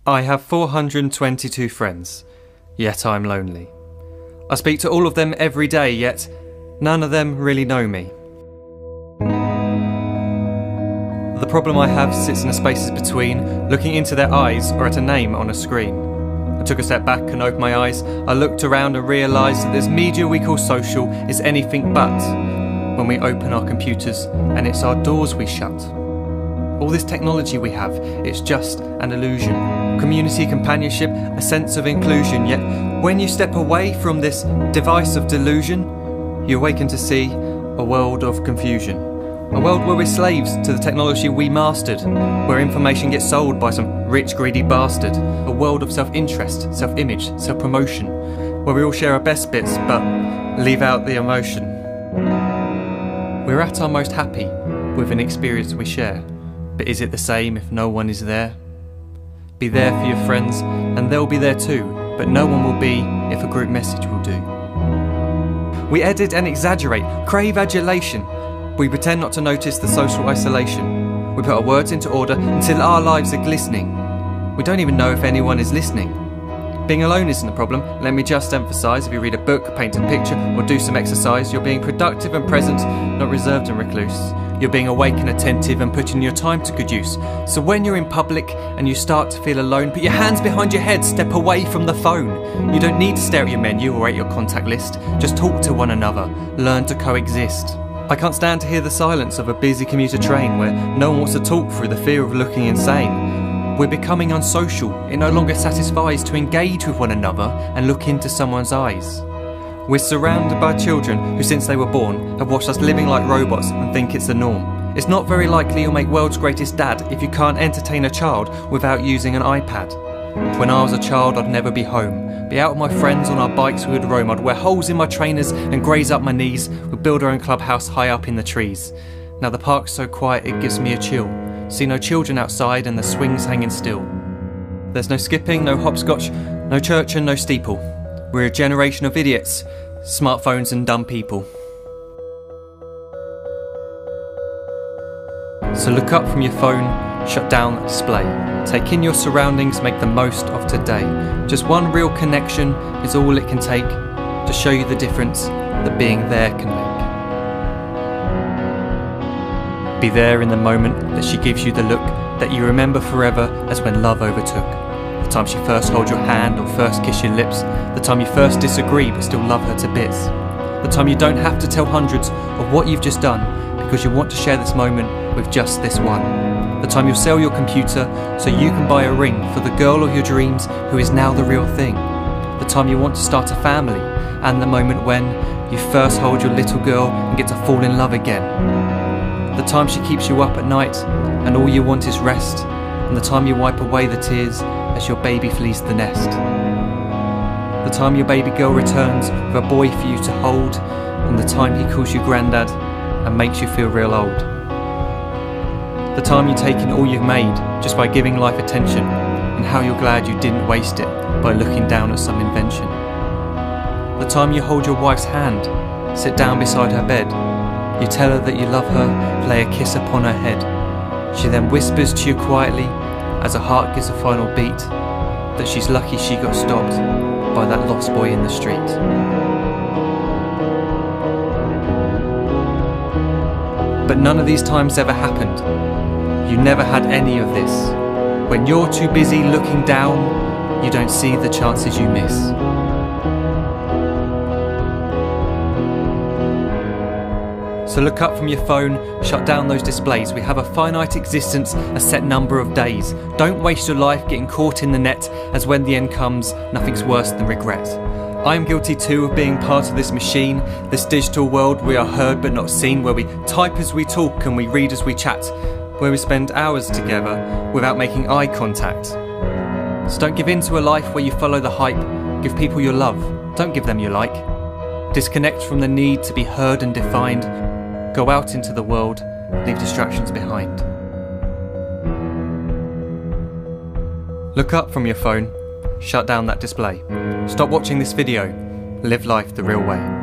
I have 422 friends, yet I'm lonely. I speak to all of them every day, yet none of them really know me. The problem I have sits in the spaces between looking into their eyes or at a name on a screen. I took a step back and opened my eyes. I looked around and realised that this media we call social is anything but when we open our computers and it's our doors we shut. All this technology we have, it's just an illusion. Community, companionship, a sense of inclusion. Yet when you step away from this device of delusion, you awaken to see a world of confusion. A world where we're slaves to the technology we mastered, where information gets sold by some rich, greedy bastard. A world of self-interest, self-image, self-promotion, where we all share our best bits but leave out the emotion. We're at our most happy with an experience we share. But is it the same if no one is there? Be there for your friends, and they'll be there too, but no one will be if a group message will do. We edit and exaggerate, crave adulation. We pretend not to notice the social isolation. We put our words into order until our lives are glistening. We don't even know if anyone is listening. Being alone isn't the problem. Let me just emphasise, if you read a book, paint a picture, or do some exercise, you're being productive and present, not reserved and recluse. You're being awake and attentive and putting your time to good use. So when you're in public and you start to feel alone, put your hands behind your head, step away from the phone. You don't need to stare at your menu or at your contact list. Just talk to one another. Learn to coexist. I can't stand to hear the silence of a busy commuter train where no one wants to talk through the fear of looking insane. We're becoming unsocial. It no longer satisfies to engage with one another and look into someone's eyes. We're surrounded by children who, since they were born, have watched us living like robots and think it's the norm. It's not very likely you'll make world's greatest dad if you can't entertain a child without using an iPad. When I was a child, I'd never be home. Be out with my friends on our bikes, we would roam. I'd wear holes in my trainers and graze up my knees. We'd build our own clubhouse high up in the trees. Now the park's so quiet it gives me a chill. See no children outside and the swings hanging still. There's no skipping, no hopscotch, no church and no steeple. We're a generation of idiots, smartphones and dumb people. So look up from your phone, shut down the display. Take in your surroundings, make the most of today. Just one real connection is all it can take to show you the difference that being there can make. Be there in the moment that she gives you the look that you remember forever as when love overtook. The time she first holds your hand or first kiss your lips. The time you first disagree but still love her to bits. The time you don't have to tell hundreds of what you've just done because you want to share this moment with just this one. The time you'll sell your computer so you can buy a ring for the girl of your dreams who is now the real thing. The time you want to start a family, and the moment when you first hold your little girl and get to fall in love again. The time she keeps you up at night and all you want is rest, and the time you wipe away the tears as your baby flees the nest. The time your baby girl returns with a boy for you to hold, and the time he calls you granddad and makes you feel real old. The time you take in all you've made just by giving life attention, and how you're glad you didn't waste it by looking down at some invention. The time you hold your wife's hand, sit down beside her bed, you tell her that you love her, lay a kiss upon her head. She then whispers to you quietly as her heart gives a final beat that she's lucky she got stopped by that lost boy in the street. But none of these times ever happened. You never had any of this. When you're too busy looking down, you don't see the chances you miss. So look up from your phone, shut down those displays. We have a finite existence, a set number of days. Don't waste your life getting caught in the net, as when the end comes, nothing's worse than regret. I am guilty too of being part of this machine, this digital world we are heard but not seen, where we type as we talk and we read as we chat, where we spend hours together without making eye contact. So don't give in to a life where you follow the hype. Give people your love, don't give them your like. Disconnect from the need to be heard and defined. Go out into the world, leave distractions behind. Look up from your phone, shut down that display. Stop watching this video, live life the real way.